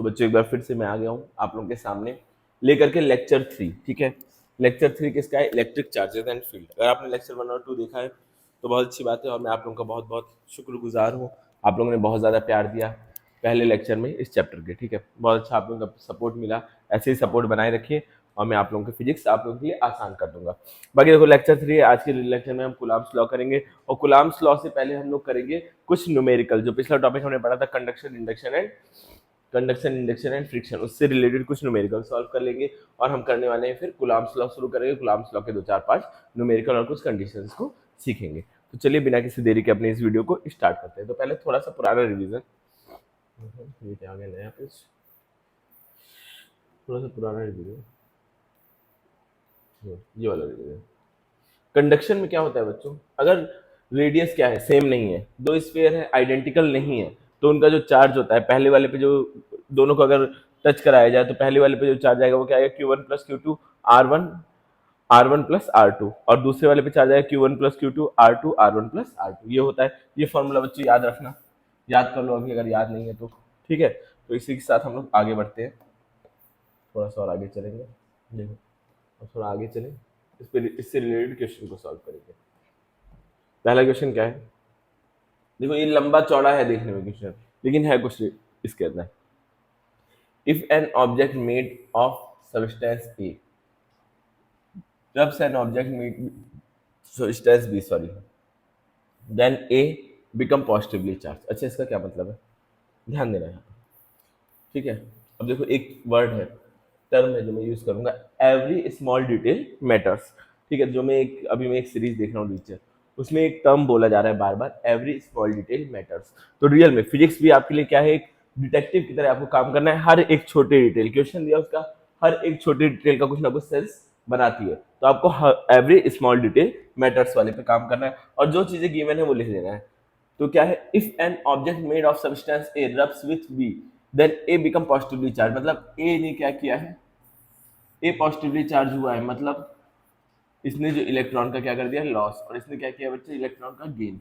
तो बच्चों एक बार फिर से मैं आ गया हूँ आप लोगों के सामने लेकर के लेक्चर 3। ठीक है, लेक्चर 3 किसका है? Electric charges and field. अगर आपने लेक्चर 1 और 2 देखा है तो बहुत अच्छी बात है और मैं आप लोगों का बहुत बहुत शुक्रगुजार हूँ। आप लोगों ने बहुत ज़्यादा प्यार दिया पहले लेक्चर में इस चैप्टर के। ठीक है, बहुत अच्छा आप लोगों का सपोर्ट मिला, ऐसे ही सपोर्ट बनाए रखिए और मैं आप लोगों की फिजिक्स आप लोगों के लिए आसान कर दूंगा। बाकी देखो लेक्चर 3 है, आज के लेक्चर में हम कुलाम्स लॉ करेंगे और कुलाम्स लॉ से पहले हम लोग करेंगे कुछ न्यूमेरिकल। जो पिछला टॉपिक हमने पढ़ा था कंडक्शन इंडक्शन एंड फ्रिक्शन, उससे रिलेटेड कुछ न्यूमेरिकल सॉल्व कर लेंगे और हम करने वाले हैं फिर कुलाम्स लॉ शुरू करेंगे। कुलाम्स लॉ के 2 4 5 न्यूमेरिकल और कुछ कंडीशंस को सीखेंगे। तो चलिए बिना किसी देरी के अपने इस वीडियो को स्टार्ट करते हैं। तो पहले थोड़ा सा पुराना रिवीजन, ये क्या आ गया नया पेज, थोड़ा सा पुराना रिवीजन, ये वाला रिवीजन। कंडक्शन में क्या होता है बच्चों, अगर रेडियस क्या है सेम नहीं है, दो स्फीयर है आइडेंटिकल नहीं है, तो उनका जो चार्ज होता है पहले वाले पे जो दोनों को अगर टच कराया जाए तो पहले वाले पे जो चार्ज आएगा वो क्या आएगा Q1 plus Q2 R1 plus R2, और दूसरे वाले पे चार्ज आएगा Q1 plus Q2 R2 R1 plus R2। ये होता है, ये फॉर्मूला बच्चों याद रखना, याद कर लो अभी अगर याद नहीं है तो। ठीक है, तो इसी के साथ हम लोग आगे बढ़ते हैं, थोड़ा सा और आगे चलेंगे। देखो अब थोड़ा आगे चलें, इससे रिलेटेड क्वेश्चन को सॉल्व करेंगे। पहला क्वेश्चन क्या है, देखो ये लंबा चौड़ा है देखने में क्वेश्चन, लेकिन है कुछ इसके अंदर। If an object made of substance A rubs an object made substance B, sorry, then A become positively charge. अच्छा इसका क्या मतलब है, ध्यान देना है। ठीक है, अब देखो एक वर्ड है, टर्म है जो मैं यूज करूंगा, एवरी स्मॉल डिटेल मैटर्स। ठीक है, जो मैं एक अभी मैं एक सीरीज देख रहा हूँ टीचर, उसमें एक टर्म बोला जा रहा है बार बार, एवरी स्मॉल डिटेल मैटर्स। तो रियल में फिजिक्स भी आपके लिए क्या है, एक डिटेक्टिव की तरह आपको काम करना है। हर एक छोटे डिटेल क्वेश्चन दिया उसका, हर एक छोटी डिटेल का कुछ ना कुछ सेंस बनाती है, तो आपको एवरी स्मॉल डिटेल मैटर्स वाले पे काम करना है और जो चीजें गिवन है वो लिख देना है। तो क्या है, if an object made of substance A rubs with B then A become positively charge. मतलब ए ने क्या किया है, ए पॉजिटिवली चार्ज हुआ है, मतलब इसने जो इलेक्ट्रॉन का क्या कर दिया लॉस, और इसने क्या किया बच्चे इलेक्ट्रॉन का गेन।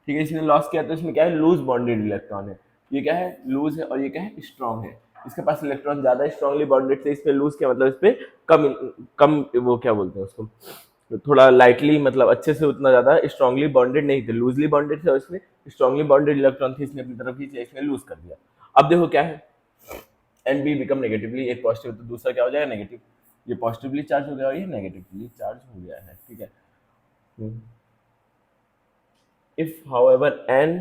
ठीक है, इसने लॉस किया तो इसमें क्या है लूज बॉन्डेड इलेक्ट्रॉन है, ये क्या है लूज है और ये क्या है स्ट्रॉन्ग है। इसके पास इलेक्ट्रॉन ज्यादा स्ट्रांगली बॉन्डेड थे, इस पे लूज किया मतलब इस पे कम कम वो क्या बोलते हैं उसको, थोड़ा लाइटली, मतलब अच्छे से उतना ज्यादा स्ट्रांगली बॉन्डेड नहीं थे, लूजली बॉन्डेड थे और इसमें स्ट्रांगली बॉन्डेड इलेक्ट्रॉन थे, इसने अपनी तरफ खींचा, इसने लूज कर दिया। अब देखो क्या है, एंड बी बिकम नेगेटिवली, एक पॉजिटिव तो दूसरा क्या हो जाएगा नेगेटिव, ये पॉजिटिवली चार्ज हो गया और ये नेगेटिवली चार्ज हो गया है। ठीक है, if however an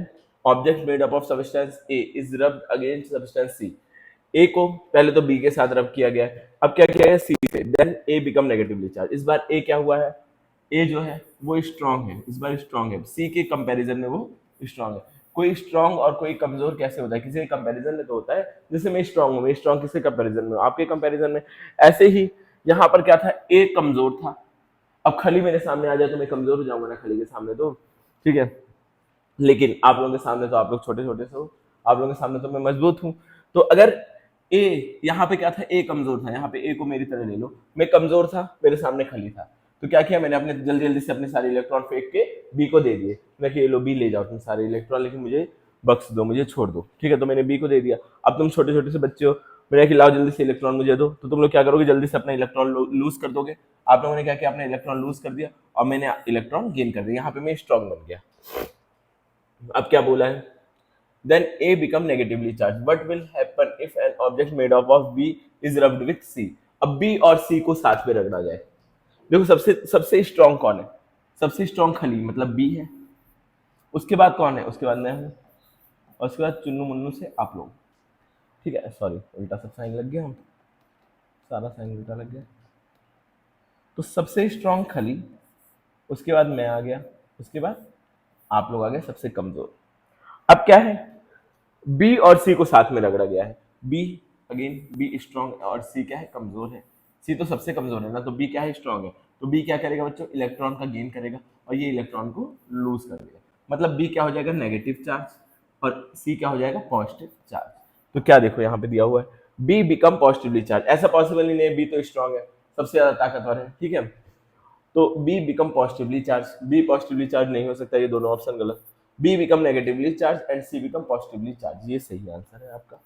object made up of substance A is rubbed against substance C, A को पहले तो B के साथ रब किया गया है, अब क्या किया गया C से, then A become negatively charge. इस बार A क्या हुआ है, A जो है वो स्ट्रांग है, इस बार स्ट्रांग है, C के कंपैरिजन में वो स्ट्रांग है। कोई स्ट्रांग और कोई कमजोर कैसे होता है, किसी के कंपैरिजन में तो होता है, जैसे मैं स्ट्रांग हूँ, मैं स्ट्रांग किसके कंपैरिजन में, आपके कंपैरिजन में। ऐसे ही यहाँ पर क्या था, A कमजोर था, अब खली मेरे सामने आ जाए तो मैं कमजोर हो जाऊंगा ना खली के सामने तो। ठीक है, लेकिन आप लोगों के सामने तो आप लोग छोटे छोटे से हो, आप लोगों के सामने तो मैं मजबूत हूं। तो अगर ए यहाँ पे क्या था, ए कमजोर था, यहाँ पे ए को मेरी तरह ले लो, मैं कमजोर था, मेरे सामने खली था, तो क्या किया मैंने, अपने जल्दी जल्दी से अपने सारे इलेक्ट्रॉन फेंक के बी को दे दिए। मैं ये लो बी ले जाओ तुम सारे इलेक्ट्रॉन, लेकिन मुझे बख्श दो, मुझे छोड़ दो। ठीक है, तो मैंने बी को दे दिया। अब तुम छोटे छोटे से बच्चे हो, मैंने खिलाओ जल्दी से इलेक्ट्रॉन मुझे दो, तो तुम लोग क्या करोगे, जल्दी से अपना इलेक्ट्रॉन लूज कर दोगे। आप लोगों ने क्या किया, अपना इलेक्ट्रॉन लूज कर दिया और मैंने इलेक्ट्रॉन गेन कर दिया, यहाँ पे मैं स्ट्रॉन्ग बन गया। अब क्या बोला है, then A become negatively charged. What will happen if an object made up of B is rubbed with C? अब B और C को साथ में रगड़ा जाए। देखो सबसे सबसे स्ट्रॉन्ग कौन है, सबसे स्ट्रॉन्ग खली मतलब B है, उसके बाद कौन है, उसके बाद मैं हूँ, और उसके बाद चुन्नू मुन्नू से आप लोग। ठीक है, सॉरी उल्टा सब साइन लग गया, हम सारा साइन उल्टा लग गया। तो सबसे स्ट्रॉन्ग खली, उसके बाद मैं आ गया, उसके बाद आप लोग आ गए सबसे कमजोर। अब क्या है, बी और सी को साथ में रगड़ा गया है, बी अगेन बी स्ट्रॉन्ग और सी क्या है कमजोर है, सी तो सबसे कमजोर है ना, तो बी क्या है स्ट्रॉन्ग है, तो बी क्या करेगा बच्चों, इलेक्ट्रॉन का गेन करेगा और ये इलेक्ट्रॉन को लूज कर देगा, मतलब बी क्या हो जाएगा नेगेटिव चार्ज और सी क्या हो जाएगा पॉजिटिव चार्ज। तो क्या देखो यहाँ पे दिया हुआ है, बी बिकम पॉजिटिवली चार्ज, ऐसा पॉसिबल ही नहीं है, बी तो स्ट्रॉन्ग है, सबसे ज्यादा ताकतवर है। ठीक है, तो B become positively charge, B positively charge नहीं हो सकता, ये दोनों ऑप्शन गलत। B become negatively charge and C become positively charge, ये सही आंसर है आपका,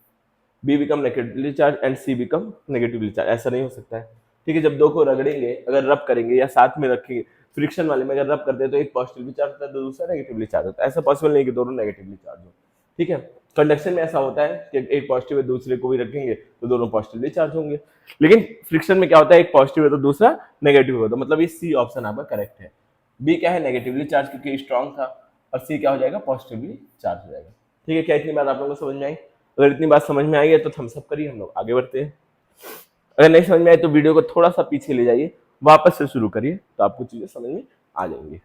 B become negatively charge and C become negatively charge, ऐसा नहीं हो सकता है। ठीक है, जब दो को रगड़ेंगे, अगर रब करेंगे या साथ में रखेंगे, फ्रिक्शन वाले में अगर रब करते हैं तो एक पॉजिटिवली चार्ज होता है तो दूसरा नेगेटिवली चार्ज होता है, ऐसा पॉसिबल नहीं कि दोनों नेगेटिवली चार्ज हो। ठीक है, कंडक्शन में ऐसा होता है कि एक पॉजिटिव है दूसरे को भी रखेंगे तो दोनों पॉजिटिवली चार्ज होंगे, लेकिन फ्रिक्शन में क्या होता है, एक पॉजिटिव है तो दूसरा नेगेटिव होता है, मतलब ये सी ऑप्शन आपका करेक्ट है। बी क्या है, नेगेटिवली चार्ज क्योंकि स्ट्रॉन्ग था, और सी क्या हो जाएगा, पॉजिटिवली चार्ज हो जाएगा। ठीक है, क्या इतनी बात आप लोगों को समझ में आई? अगर इतनी बात समझ में आई है तो थम्स अप करिए, हम लोग आगे बढ़ते हैं। अगर नहीं समझ में आए तो वीडियो को थोड़ा सा पीछे ले जाइए, वापस से शुरू करिए, तो आपको चीजें समझ में आ जाएंगी।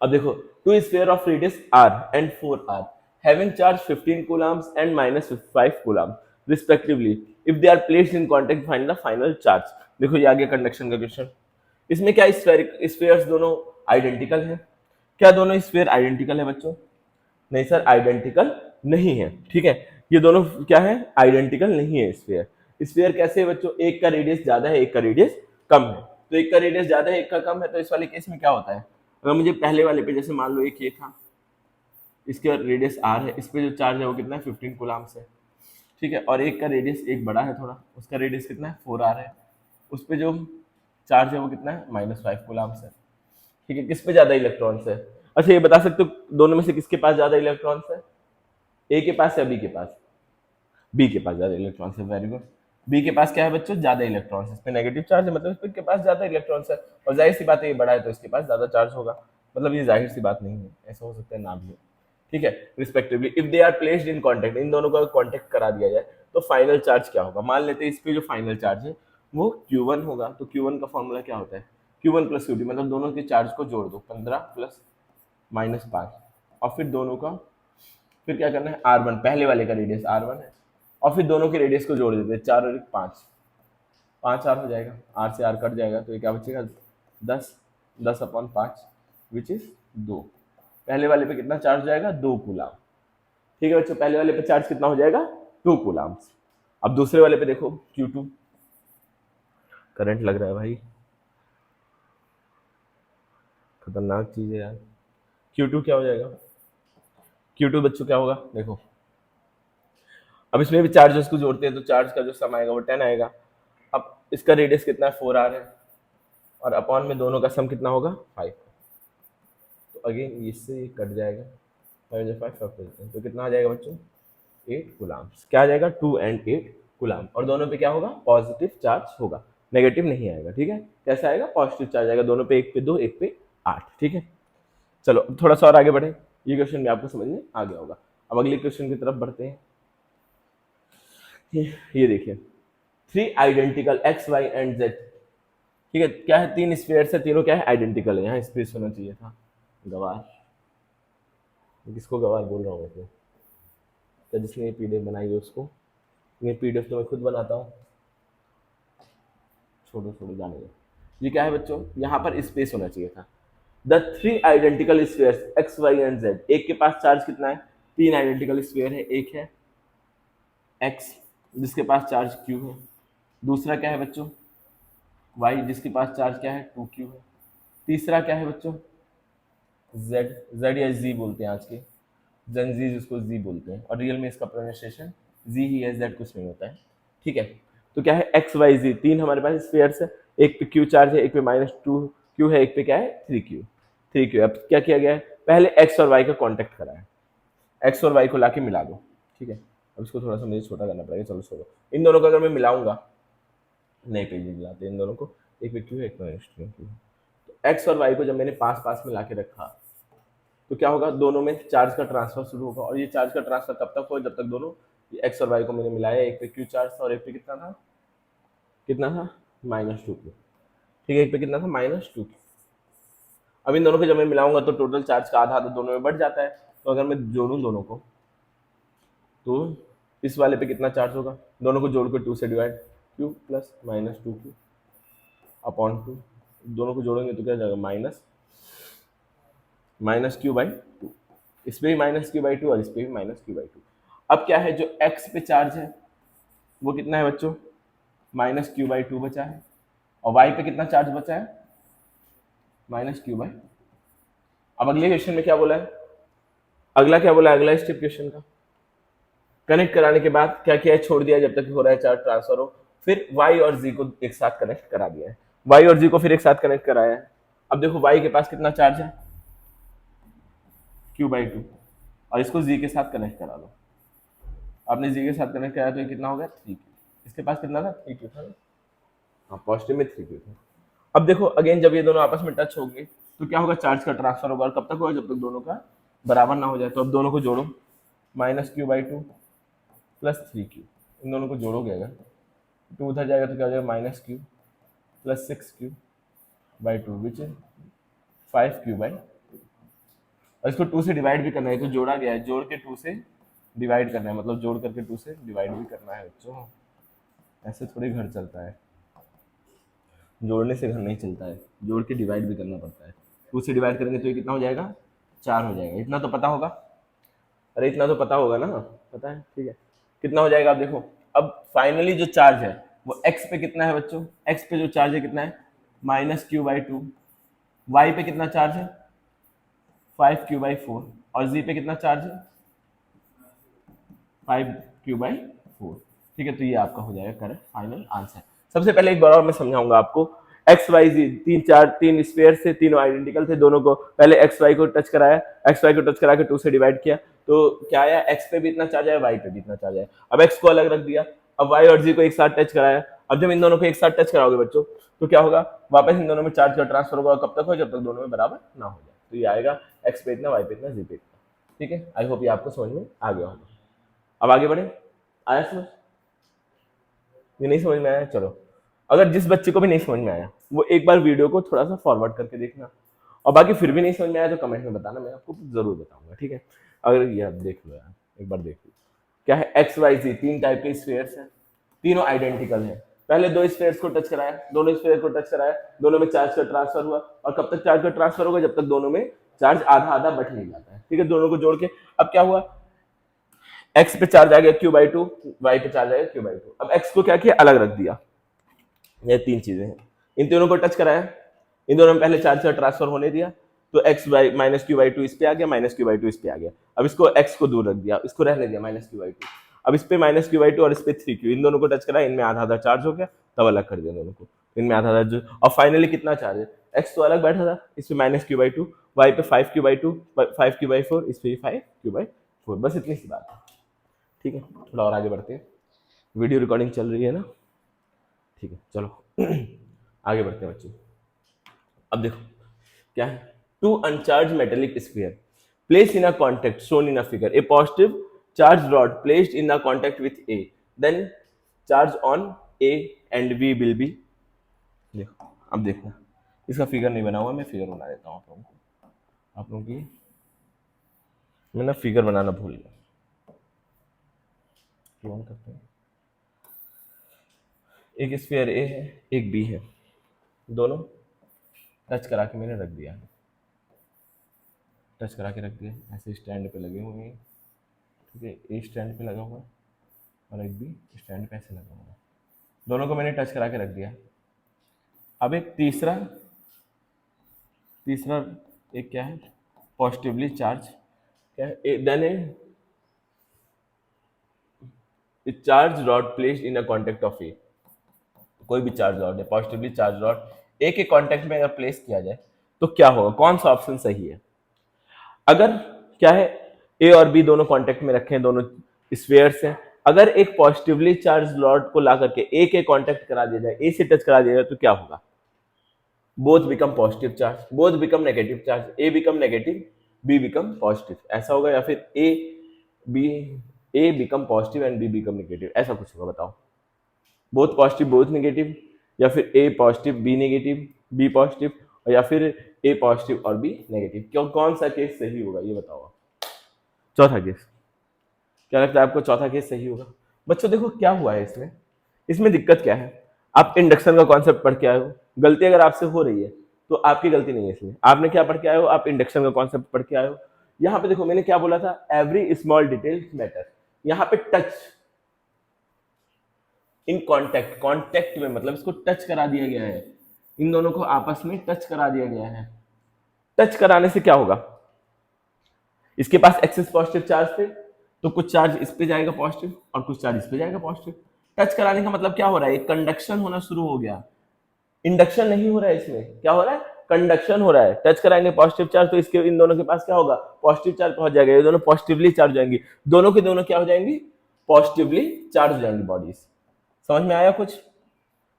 अब देखो, two sphere of radius r and 4r having charge 15 coulombs and minus 5 coulomb respectively if they are placed in contact find the final charge। देखो ये आ गया कंडक्शन का क्वेश्चन। इसमें क्या स्फीयर्स दोनों आइडेंटिकल हैं? क्या दोनों स्फीयर आइडेंटिकल है बच्चों? नहीं सर, आइडेंटिकल नहीं है। ठीक है, ये दोनों क्या है, आइडेंटिकल नहीं है स्फीयर। स्फीयर कैसे है बच्चों, एक का रेडियस ज्यादा है एक का रेडियस कम है, तो एक का रेडियस ज्यादा है एक का कम है, तो इस वाले केस में क्या होता है, अगर मुझे पहले वाले पे जैसे मान लो एक ये था, इसका रेडियस आर है, इस पे जो चार्ज है वो कितना है, 15 कूलम्ब है। ठीक है, और एक का रेडियस एक बड़ा है थोड़ा, उसका रेडियस कितना है, 4r है, उस पे जो चार्ज है वो कितना है, -5 कूलम्ब है। ठीक है, किस पे ज्यादा इलेक्ट्रॉन्स है? अच्छा, ये बता सकते हो दोनों में से किसके पास ज्यादा इलेक्ट्रॉन्स है, ए के पास या बी के पास? बी के पास ज्यादा इलेक्ट्रॉन्स है, वेरी गुड। बी के पास क्या है बच्चों, ज्यादा इलेक्ट्रॉन्स, इस पे नेगेटिव चार्ज है, मतलब इस पे पास ज्यादा इलेक्ट्रॉन्स है, और जाहिर सी बात है ये बड़ा है तो इसके पास ज्यादा चार्ज होगा, मतलब ये जाहिर सी बात नहीं है, ऐसा हो सकता है ना भी हो। ठीक है, respectively if they are placed in contact, इन दोनों का कांटेक्ट करा दिया जाए तो फाइनल चार्ज क्या होगा? मान लेते हैं इस पे जो फाइनल चार्ज है वो Q1 होगा, तो Q1 का फॉर्मूला क्या होता है, Q1 प्लस Q2, मतलब दोनों के चार्ज को जोड़ दो, 15 प्लस -5, और फिर दोनों का फिर क्या करना है, R1, पहले वाले का रेडियस R1 है, और फिर दोनों के रेडियस को जोड़ देते हैं, 4 और 1 5, 5 R हो जाएगा, R से R कट जाएगा, तो ये क्या बचेगा, 10, 10/5 विच इज 2। पहले वाले पे कितना चार्ज जाएगा, 2 कूलम्ब। ठीक है बच्चों, पहले वाले पे चार्ज कितना हो जाएगा, 2 कूलम्ब। अब दूसरे वाले पे देखो, Q2, करंट लग रहा है भाई, खतरनाक चीज है यार। Q2 क्या हो जाएगा, Q2 बच्चों क्या होगा, देखो अब इसमें भी चार्ज उसको जोड़ते हैं तो चार्ज का जो सम आएगा वो 10 आएगा। अब इसका रेडियस कितना है, 4r है, और अपॉन में दोनों का सम कितना होगा, 5। तो अगेन इससे ये कट जाएगा, 5 तो कितना आ जाएगा बच्चों, 8 कूलम्ब। क्या आ जाएगा, 2 and 8 कूलम्ब, और दोनों पे क्या होगा, पॉजिटिव चार्ज होगा, नेगेटिव नहीं आएगा। ठीक है, कैसा आएगा, पॉजिटिव चार्ज आएगा, दोनों पे, एक पे 2 एक पे 8। ठीक है, चलो थोड़ा सा और आगे बढ़े, ये क्वेश्चन भी आपको समझ में आ गया होगा। अब अगले क्वेश्चन की तरफ बढ़ते हैं। ये देखिए, 3 identical X Y and Z. ठीक है, क्या है, 3 स्फीयर्स है, तीनों क्या है, आइडेंटिकल है, यहाँ स्पेस होना चाहिए था, गवार, किसको गवार बोल रहा हूँ मैं, तो जिसने ये पीडीएफ बनाई है उसको, ये पीडीएफ तो मैं खुद बनाता हूँ, छोड़ो छोड़ो जाने दो। ये क्या है बच्चों, यहाँ पर स्पेस होना चाहिए था। The 3 identical spheres X Y and Z, एक के पास चार्ज कितना है, 3 आइडेंटिकल स्फीयर है, एक है एक्स जिसके पास चार्ज क्यू है, दूसरा क्या है बच्चों, वाई जिसके पास चार्ज क्या है, 2q है, तीसरा क्या है बच्चों, जेड, जेड या जी बोलते हैं आज के जन जी, जिसको जी बोलते हैं, और रियल में इसका प्रोनाउंसिएशन जी ही है, जेड कुछ नहीं होता है। ठीक है, तो क्या है, एक्स वाई जी, 3 हमारे पास स्फीयर्स है, एक पे क्यू चार्ज है, एक पे -2q है, एक पे क्या है, 3q। अब क्या किया गया है, पहले एक्स और वाई का कॉन्टेक्ट करा है, एक्स और वाई को लाके मिला दो। ठीक है, अब इसको थोड़ा सा मुझे छोटा करना पड़ेगा, चलो छोड़ो, इन दोनों को अगर मैं मिलाऊंगा, नए पेज में मिलाते हैं इन दोनों को, एक पे क्यू है एक पे -2q। तो एक्स और वाई को जब मैंने पास पास में लाके रखा तो क्या होगा, दोनों में चार्ज का ट्रांसफर शुरू होगा, और ये चार्ज का ट्रांसफर तब तक हो जब तक दोनों एक्स और वाई को मैंने मिलाया, एक पे क्यू चार्ज था और एक पे कितना था, -2q। ठीक है, एक पे कितना था, -2q। अब इन दोनों को जब मैं मिलाऊंगा तो टोटल चार्ज का आधा आधा दोनों में बढ़ जाता है, तो अगर मैं जोड़ूं दोनों को तो इस वाले पे कितना चार्ज होगा, दोनों को जोड़ के 2 से divide, q plus -2q upon 2, दोनों को जोड़ेंगे तो क्या जाएगा, -q/2, इस पे भी -q/2 और इस पे भी -q/2। अब क्या है, जो x पे चार्ज है वो कितना है बच्चों, -q/2 बचा है, और y पे कितना चार्ज बचा है, -q/2। अब अगले क्वेश्चन में क्या बोला है, अगला क्या बोला है, अगला स्टेप क्वेश्चन का, कनेक्ट कराने के बाद क्या किया है, छोड़ दिया जब तक हो रहा है चार्ज ट्रांसफर हो, फिर y और z को एक साथ कनेक्ट करा दिया है, y और z को फिर एक साथ कनेक्ट कराया है। अब देखो y के पास कितना चार्ज है, q/2, और इसको z के साथ कनेक्ट करा लो। आपने z के साथ कनेक्ट कराया तो ये कितना हो गया 3q, इसके पास कितना था 3q था ना, हाँ पॉजिटिव में 3q था। अब देखो अगेन जब ये दोनों आपस में टच होंगे तो क्या होगा, चार्ज का ट्रांसफर होगा, और कब तक होगा, जब तक दोनों का बराबर ना हो जाए। तो अब दोनों को जोड़ो, -q/2 + 3q, इन दोनों को जोड़ोगे अगर 2 उधर जाएगा तो क्या हो जाएगा, -q + 6q/2 which is 5q/, और इसको 2 से डिवाइड भी करना है, तो जोड़ा गया है, जोड़ के 2 से डिवाइड करना है, मतलब जोड़ करके 2 से डिवाइड भी करना है बच्चों, ऐसे थोड़ी घर चलता है, जोड़ने से घर नहीं चलता है, जोड़ के डिवाइड भी करना पड़ता है। 2 से डिवाइड करेंगे तो ये कितना हो जाएगा, 4 हो जाएगा। इतना तो पता होगा, अरे इतना तो पता होगा ना, पता है, ठीक है। कितना हो जाएगा, आप देखो अब फाइनली जो चार्ज है वो x पे कितना है बच्चों, x पे जो चार्ज है कितना है, -q/2, y पे कितना चार्ज है 5q/4, और z पे कितना चार्ज है 5q/4, ठीक है। तो ये आपका हो जाएगा करेक्ट फाइनल आंसर। सबसे पहले एक बार और मैं समझाऊंगा आपको, एक्स वाई जी तीन स्पेयर से, तीनों आइडेंटिकल थे, दोनों को पहले एक्स वाई को टच कराया, एक्स वाई को टच करा के 2 से डिवाइड किया, तो क्या आया, एक्स पे भी इतना चार्ज आया, वाई पे भी इतना चार्ज आया। अब एक्स को अलग रख दिया, अब वाई और जी को एक साथ टच कराया। अब जब इन दोनों को एक साथ टच कराओगे बच्चों तो क्या होगा, वापस इन दोनों में चार्ज का ट्रांसफर होगा, कब तक हो, जब तक दोनों में बराबर ना हो जाए। तो ये आएगा एक्स पे इतना, वाई पे इतना, जी पे इतना, ठीक है। आई होप ये आपको समझ में आ गया होगा। अब आगे बढ़े, आया समझ, ये नहीं समझ में आया, चलो अगर जिस बच्चे को भी नहीं समझ में आया वो एक बार वीडियो को थोड़ा सा फॉरवर्ड करके देखना, और बाकी फिर भी नहीं समझ में आया तो कमेंट में बताना, मैं आपको जरूर बताऊंगा, ठीक है। अगर ये आप देख लो यार, एक बार देख लो, क्या है, एक्स वाई जी तीन टाइप के स्फीयर्स हैं, तीनों आइडेंटिकल हैं। पहले दो स्फीयर्स को टच कराया, दोनों स्फीयर को टच कराया, दोनों में चार्ज का ट्रांसफर हुआ, और कब तक चार्ज का ट्रांसफर होगा, जब तक दोनों में चार्ज आधा आधा बट नहीं जाता है, ठीक है। दोनों को जोड़ के अब क्या हुआ, एक्स पे चार्ज आ गया q/2, वाई पे चार्ज आ गया q/2। अब एक्स को क्या किया, अलग रख दिया, ये तीन चीजें हैं, इन तीनों को टच कराया, इन दोनों में पहले चार्ज का ट्रांसफर होने दिया, तो x -q/2 इस पे आ गया, -q/2 इस पे आ गया। अब इसको x को दूर रख दिया, इसको रहने दिया -q/2, अब इस पे -q/2 और इस पे 3q, इन दोनों को टच कराया, इनमें आधा आधा चार्ज हो गया, तब अलग कर दिया दोनों को, इनमें आधा आधा जो, और फाइनली कितना चार्ज है, x तो अलग बैठा था, इस पे -q/2, y पे 5q/2, 5q/4, इस पे 5q/4, बस इतनी सी बात है, ठीक है। थोड़ा और आगे बढ़ते हैं, वीडियो रिकॉर्डिंग चल रही है ना, ठीक है, चलो आगे बढ़ते हैं बच्चों। अब देखो क्या है, two uncharge metallic sphere place in a contact shown in a figure, A positive charge rod placed in a contact with A, then charge on A and B will be, देखो अब देखना, इसका फिगर नहीं बना हुआ, मैं figure बना देता हूँ आप लोगों की, मैं ना फिगर बनाना भूल गया, क्लोन करते हैं। एक स्फीयर ए है, एक बी है, दोनों टच करा के मैंने रख दिया, टच करा के रख दिया, ऐसे स्टैंड पे लगे हुए हैं, ठीक है। ए स्टैंड पे लगा हुआ है और एक बी स्टैंड पे ऐसे लगा हुआ है, दोनों को मैंने टच करा के रख दिया। अब एक तीसरा एक क्या है, पॉजिटिवली चार्ज, क्या है, then a charge rod placed in a contact of A, कोई भी चार्ज रॉड है, पॉजिटिवली चार्ज रॉड ए के कॉन्टेक्ट में अगर प्लेस किया जाए तो क्या होगा, कौन सा ऑप्शन सही है। अगर क्या है, ए और बी दोनों कांटेक्ट में रखे हैं, दोनों स्फीयर्स हैं, अगर एक पॉजिटिवली चार्ज रॉड को ला करके ए के कांटेक्ट करा दिया जाए, ए से टच करा दिया जाए, तो क्या होगा, both become positive charge, both become negative charge, A become negative, B become positive, ऐसा होगा, या फिर A become positive and B become negative, ऐसा कुछ होगा, बताओ, बोथ पॉजिटिव बोथ नेगेटिव, या फिर A positive B negative, B positive, या फिर ए पॉजिटिव और बी नेगेटिव, क्यों, कौन सा केस सही होगा, ये बताओ आप। चौथा केस, क्या लगता है आपको, चौथा केस सही होगा। बच्चों देखो क्या हुआ है इसमें, इसमें दिक्कत क्या है, आप इंडक्शन का कॉन्सेप्ट पढ़ के आए हो, गलती अगर आपसे हो रही है तो आपकी गलती नहीं है, इसमें आपने क्या पढ़ के आए हो, आप इंडक्शन का कॉन्सेप्ट पढ़ के आए हो। यहाँ पे देखो मैंने क्या बोला था, एवरी स्मॉल डिटेल मैटर, यहाँ पे टच इन कॉन्टेक्ट में मतलब इसको टच करा दिया गया है, इन दोनों को आपस में टच करा दिया गया है। टच कराने से क्या होगा, इसके पास एक्सेस पॉजिटिव चार्ज थे, तो कुछ चार्ज इस पे जाएगा पॉजिटिव और कुछ चार्ज इस पे जाएगा पॉजिटिव। टच कराने का मतलब क्या हो रहा है, कंडक्शन होना शुरू हो गया, इंडक्शन नहीं हो रहा है, इसमें क्या हो रहा है, कंडक्शन हो रहा है। टच कराएंगे पॉजिटिव चार्ज तो इसके इन दोनों के पास क्या होगा, पॉजिटिव चार्ज पहुंच जाएगा, ये दोनों पॉजिटिवली चार्ज हो जाएंगी, दोनों की दोनों क्या हो जाएंगी, पॉजिटिवली चार्ज हो जाएंगी बॉडीज। समझ में आया कुछ,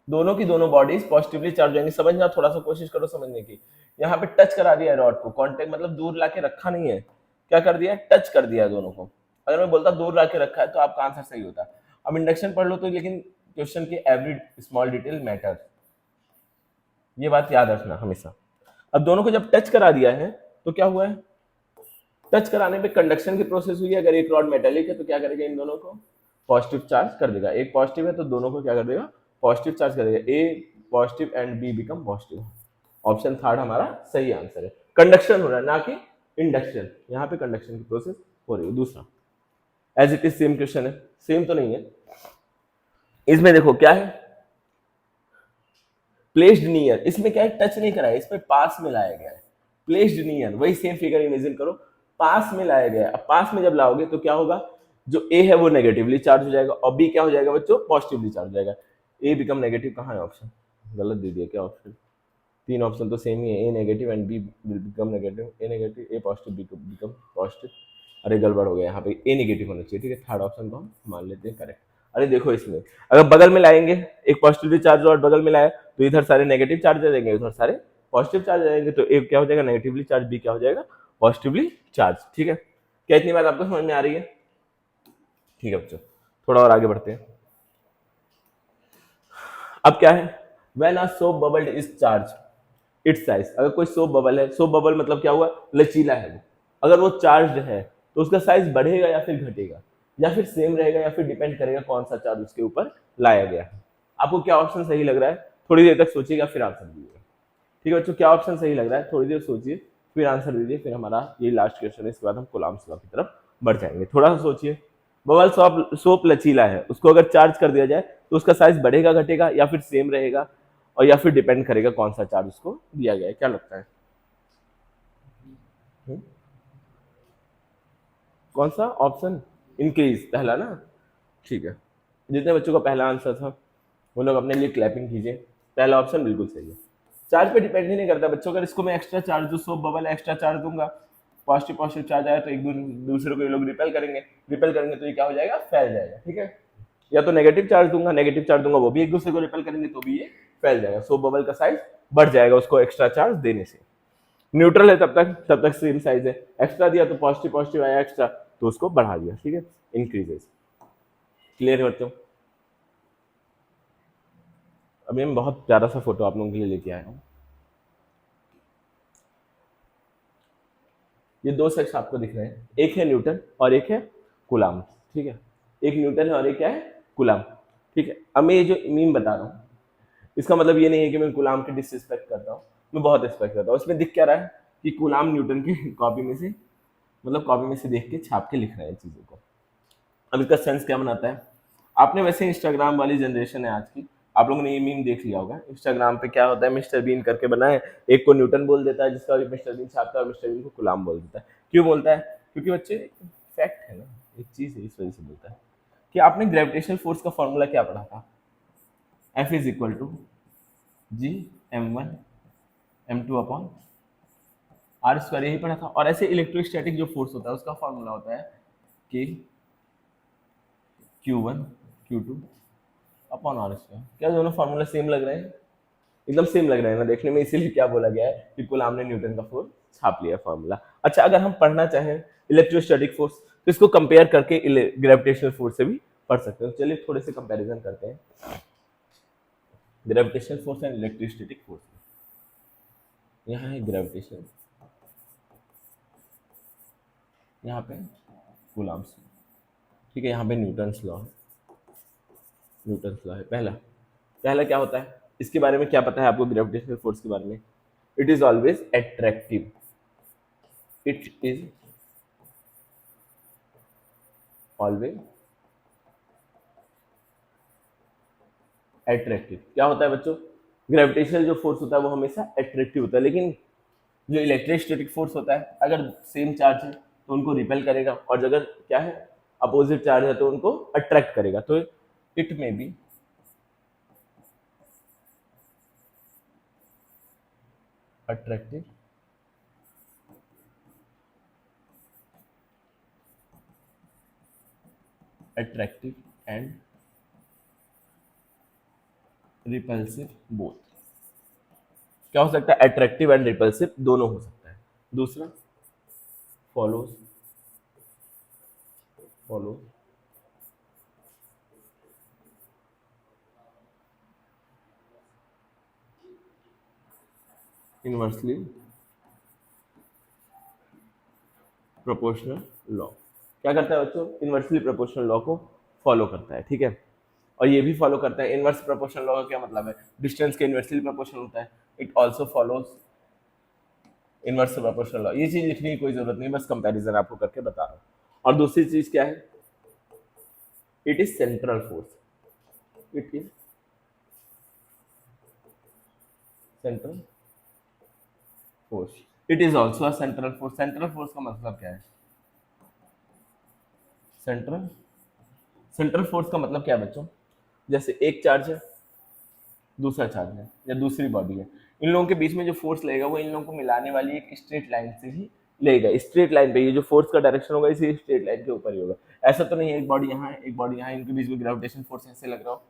दोनों की दोनों बॉडीज पॉजिटिवली चार्ज हो जाएंगी। समझना, थोड़ा सा कोशिश करो समझने की। यहाँ पे टच करा दिया रॉड को, कॉन्टेक्ट मतलब दूर लाके रखा नहीं है, क्या कर दिया, टच कर दिया दोनों को। अगर मैं बोलता दूर लाके रखा है तो आपका आंसर सही होता। अब इंडक्शन पढ़ लो तो, लेकिन क्वेश्चन की एवरी स्मॉल डिटेल मैटर, ये बात याद रखना हमेशा। अब दोनों को जब टच करा दिया है तो क्या हुआ है, टच कराने पे कंडक्शन की प्रोसेस हुई है। अगर एक रॉड मेटेलिक है तो क्या करेगा, इन दोनों को पॉजिटिव चार्ज कर देगा, एक पॉजिटिव है तो दोनों को क्या कर देगा, पॉजिटिव चार्ज कर देगा, A positive and B become positive. Option third हमारा सही आंसर है। कंडक्शन हो रहा है ना कि इंडक्शन, यहाँ पे कंडक्शन की प्रोसेस हो रही है। दूसरा as it is same question है, सेम तो नहीं है, इसमें देखो क्या है, प्लेस्ड नियर, इसमें क्या है, टच नहीं कराया, इसमें पास में लाया गया है। प्लेस्ड नियर, वही सेम फिगर इमेजिन करो, पास में लाया गया है। अब पास में जब लाओगे तो क्या होगा, जो ए है वो नेगेटिवली चार्ज हो जाएगा और बी क्या हो जाएगा बच्चों, पॉजिटिवली चार्ज हो जाएगा। ए बिकम नेगेटिव, कहाँ है ऑप्शन, गलत दे दिया क्या ऑप्शन, तीन ऑप्शन तो सेम ही है, A negative and B will become negative, A negative A positive B become positive. अरे गड़बड़ हो गया, यहाँ पे ए नेगेटिव होना चाहिए, ठीक है, थर्ड ऑप्शन को हम मान लेते हैं करेक्ट। अरे देखो इसमें अगर बगल में लाएंगे, एक पॉजिटिव चार्ज और बगल में लाया तो इधर सारे नेगेटिव चार्ज आ जाएंगे, उधर सारे पॉजिटिव चार्ज आ जाएंगे, तो एक क्या हो जाएगा, नेगेटिवली चार्ज, बी क्या हो जाएगा, पॉजिटिवली चार्ज। ठीक है, क्या इतनी बात आपको समझ में आ रही है, ठीक है बच्चों, थोड़ा और आगे बढ़ते हैं। अब क्या है, when a soap bubble is charge it's size, अगर कोई सोप बबल है, सोप बबल मतलब क्या हुआ, लचीला है वो, अगर वो चार्ज है तो उसका साइज बढ़ेगा या फिर घटेगा, या फिर सेम रहेगा, या फिर डिपेंड करेगा कौन सा चार्ज उसके ऊपर लाया गया है। आपको क्या ऑप्शन सही लग रहा है, थोड़ी देर तक सोचिएगा फिर आंसर दीजिएगा। ठीक है बच्चों, क्या ऑप्शन सही लग रहा है, थोड़ी देर सोचिए फिर आंसर दीजिए, फिर हमारा ये लास्ट क्वेश्चन है, इसके बाद हम कूलम्ब्स लॉ की तरफ बढ़ जाएंगे। थोड़ा सा सोचिए, बबल सोप लचीला है, उसको अगर चार्ज कर दिया जाए तो उसका साइज बढ़ेगा घटेगा या फिर सेम रहेगा, और या फिर डिपेंड करेगा कौन सा चार्ज उसको दिया गया है, क्या लगता है, कौन सा ऑप्शन, इंक्रीज, पहला ना, ठीक है। जितने बच्चों का पहला आंसर था वो लोग अपने लिए क्लैपिंग कीजिए, पहला ऑप्शन बिल्कुल सही है। चार्ज पे डिपेंड ही नहीं करता बच्चों, अगर इसको मैं एक्स्ट्रा चार्ज, जो सोप बबल है एक्स्ट्रा चार्ज दूंगा, पॉजिटिव पॉजिटिव चार्ज आया तो एक दूसरे को ये लोग रिपेल करेंगे, रिपेल करेंगे तो ये क्या हो जाएगा, फैल जाएगा। ठीक है, या तो नेगेटिव चार्ज दूंगा, नेगेटिव चार्ज दूंगा, वो भी एक दूसरे को रिपेल करेंगे तो भी ये फैल जाएगा, सोप बबल का साइज बढ़ जाएगा उसको एक्स्ट्रा चार्ज देने से। न्यूट्रल है तब तक सेम साइज है, एक्स्ट्रा दिया तो पॉजिटिव पॉजिटिव आया एक्स्ट्रा तो उसको बढ़ा दिया, ठीक है, इंक्रीजेस। क्लियर है बच्चों, अभी मैं बहुत प्यारा सा फोटो आप लोगों के लिए लेके आया हूँ। ये दो शख्स आपको दिख रहे हैं, एक है न्यूटन और एक है कूलम्ब, ठीक है, एक न्यूटन है और एक क्या है, कूलम्ब, ठीक है। अब मैं ये जो मीम बता रहा हूँ इसका मतलब ये नहीं है कि मैं कूलम्ब की डिसरिस्पेक्ट करता हूँ, मैं बहुत रिस्पेक्ट करता हूँ। इसमें दिख क्या रहा है कि कूलम्ब न्यूटन की कॉपी में से, मतलब कॉपी में से देख के छाप के लिख रहे हैं चीज़ों को। अब इसका सेंस क्या बनाता है, आपने वैसे इंस्टाग्राम वाली जनरेशन है आज की, आप लोगों ने ये मीम देख लिया होगा, इंस्टाग्राम पे क्या होता है, मिस्टर बीन करके बनाए, एक को न्यूटन बोल देता है जिसका मिस्टर बीन छापता है, और मिस्टर बीन को कूलम्ब बोल देता है। क्यों बोलता है, क्योंकि बच्चे फैक्ट है ना, एक चीज है, इस वजह से बोलता है। कि आपने ग्रेविटेशनल फोर्स का फॉर्मूला क्या पढ़ा था, F is equal to G m1 m2 upon R square, यही पढ़ा था। और ऐसे इलेक्ट्रोस्टैटिक जो फोर्स होता है उसका फॉर्मूला होता है कि Q1 Q2 upon R square. क्या दोनों फॉर्मूला सेम लग रहे हैं, एकदम सेम लग रहे हैं ना देखने में, इसीलिए क्या बोला गया है कि कूलम्ब ने न्यूटन का फोर्स छाप लिया फॉर्मूला। अच्छा, अगर हम पढ़ना चाहें इलेक्ट्रोस्टैटिक फोर्स तो इसको कंपेयर करके ग्रेविटेशनल फोर्स से भी पढ़ सकते हैं। चलिए थोड़े से कंपैरिजन करते हैं gravitational force and electrostatic force. यहाँ है ग्रेविटेशन, यहाँ पे कूलम्ब्स, ठीक है, यहाँ पे न्यूटन्स लॉ है, न्यूटन्स लॉ है पहला। पहला क्या होता है, इसके बारे में क्या पता है आपको ग्रेविटेशनल फोर्स के बारे में, it is always attractive, it is always attractive. क्या होता है बच्चों, ग्रेविटेशनल जो फोर्स होता है वो हमेशा एट्रैक्टिव होता है, लेकिन जो इलेक्ट्रोस्टैटिक फोर्स होता है अगर सेम चार्ज है तो उनको रिपेल करेगा, और अगर क्या है अपोजिट चार्ज है तो उनको अट्रैक्ट करेगा, तो इट में be attractive and repulsive both. क्या हो सकता है? अट्रैक्टिव एंड रिपल्सिव दोनों हो सकता है। दूसरा follows follow inversely proportional law. क्या करता है बच्चों? इनवर्सली प्रोपोर्शनल लॉ को फॉलो करता है, ठीक है। और ये भी फॉलो करता है। इनवर्स प्रोपोर्शनल लॉ का क्या मतलब है? डिस्टेंस के इनवर्सली प्रोपोर्शनल होता है। It also follows inverse proportional law. ये चीज लिखने की कोई जरूरत नहीं, बस कंपैरिजन आपको करके बता रहा हूँ। और दूसरी चीज क्या है? It is central force. It is central force. It is also a central force. Central force का मतलब क्या है? सेंट्रल सेंट्रल फोर्स का मतलब क्या है बच्चों? जैसे एक चार्ज है, दूसरा चार्ज है या दूसरी बॉडी है, इन लोगों के बीच में जो फोर्स लगेगा वो इन लोगों को मिलाने वाली एक स्ट्रेट लाइन से ही लेगा। स्ट्रेट लाइन पे ये जो फोर्स का डायरेक्शन होगा इसी स्ट्रेट लाइन के ऊपर ही होगा। ऐसा तो नहीं है एक बॉडी यहाँ है एक बॉडी यहाँ है, इनके बीच में ग्रेविटेशन फोर्स ऐसे लग रहा हो।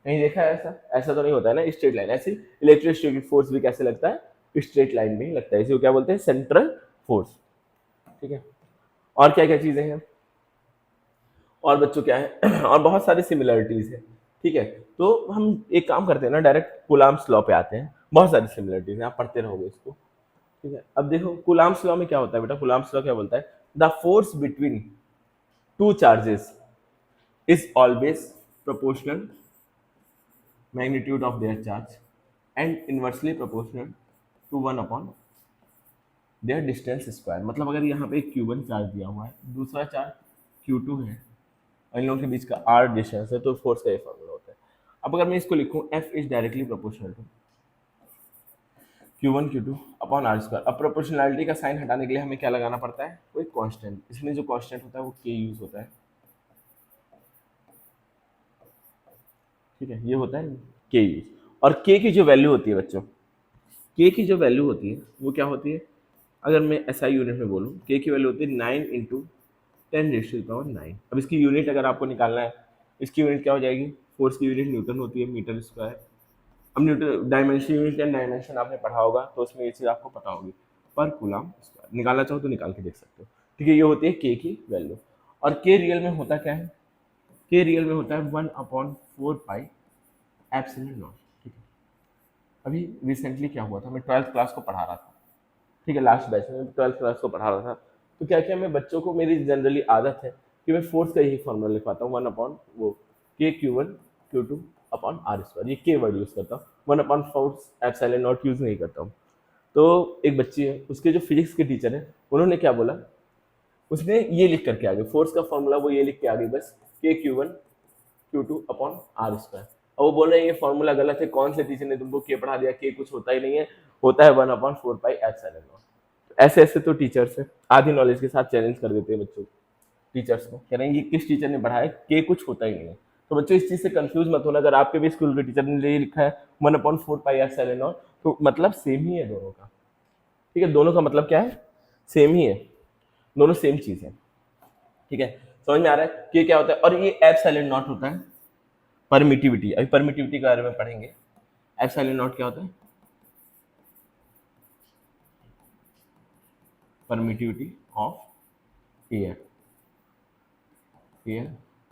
नहीं देखा है ऐसा? ऐसा तो नहीं होता है ना स्ट्रेट लाइन। ऐसे इलेक्ट्रोस्टैटिक फोर्स भी कैसे लगता है? स्ट्रेट लाइन में ही लगता है। इसी को क्या बोलते हैं? सेंट्रल फोर्स, ठीक है। और क्या क्या चीजें हैं? और बच्चों क्या है? और बहुत सारी सिमिलरिटीज है, ठीक है। तो हम एक काम करते हैं ना, डायरेक्ट कूलाम्स लॉ पे आते हैं। बहुत सारी सिमिलरिटीज हैं, आप पढ़ते रहोगे इसको, ठीक है। अब देखो कूलाम्स लॉ में क्या होता है बेटा? कूलाम्स लॉ क्या बोलता है? The force between two charges is always proportional magnitude of their charge and inversely proportional to one upon their distance square. मतलब अगर यहाँ पे एक Q1 चार्ज दिया हुआ है, दूसरा चार्ज Q2 है, और इन लोगों के बीच का R डिस्टेंस है, तो फोर्स का ये फॉर्मूला होता है। अब अगर मैं इसको लिखूं F is directly proportional to Q1 Q2 upon R square. अब प्रोपोर्शनलिटी का साइन हटाने के लिए हमें क्या लगाना पड़ता है? कोई कांस्टेंट। इसमें जो कांस्टेंट होता है वो K यूज होता है, ठीक है। ये होता है K यूज। और K की जो वैल्यू होती है बच्चों, K की जो वैल्यू होती है वो क्या होती है? अगर मैं SI यूनिट में बोलूँ, K की वैल्यू होती है 9 इंटू 10⁹9। अब इसकी यूनिट अगर आपको निकालना है, इसकी यूनिट क्या हो जाएगी? फोर्स की यूनिट न्यूटन होती है, मीटर स्क्वायर। अब Newton dimension, unit and dimension आपने पढ़ा होगा तो उसमें ये चीज़ आपको पता होगी। पर कूलम स्क्वायर निकालना चाहो तो निकाल के देख सकते हो, ठीक है। ये होती है K की वैल्यू। और K रियल में होता क्या है? K रियल में होता है 1/4 पाई एप्सिलॉन नॉट, ठीक है। अभी रिसेंटली क्या हुआ था, मैं 12th क्लास को पढ़ा रहा था, ठीक है। लास्ट बैच में 12th क्लास को पढ़ा रहा था। तो क्या किया, मैं बच्चों को, मेरी जनरली आदत है कि मैं फोर्स का यही फॉर्मूला लिखवाता हूँ, 1 अपॉन वो K Q1 Q2 upon R square. ये K वर्ड यूज करता हूँ, 1 upon force epsilon not use नहीं करता हूँ। तो एक बच्ची है, उसके जो फिजिक्स के टीचर है, उन्होंने क्या बोला, उसने ये लिख करके आ गए फोर्स का फॉर्मूला, वो ये लिख के आ गई बस, K Q1 Q2 upon R square. और वो बोल रहे हैं ये फॉर्मूला गलत है, कौन से टीचर ने तुमको K पढ़ा दिया? K कुछ होता ही नहीं है, होता है 1/4 पाई एप्सिलॉन नॉट। ऐसे ऐसे तो टीचर्स है, आधी नॉलेज के साथ चैलेंज कर देते हैं बच्चों, टीचर्स को कह रहे हैं ये किस टीचर ने पढ़ाया? K कुछ होता ही नहीं है। तो बच्चों इस चीज से कंफ्यूज मत होना। अगर आपके भी स्कूल के टीचर ने ये लिखा है 1/4 पाई एप्सिलॉन नॉट, तो मतलब सेम ही है दोनों का, ठीक है। दोनों का मतलब क्या है? सेम ही है, दोनों सेम चीज है, ठीक है। समझ में आ रहा है? कि क्या होता है? और ये एप्सिलॉन नॉट होता है परमिटिविटी। अभी परमिटिविटी के बारे में पढ़ेंगे। एप्सिलॉन नॉट क्या होता है? परमिटिविटी ऑफ एयर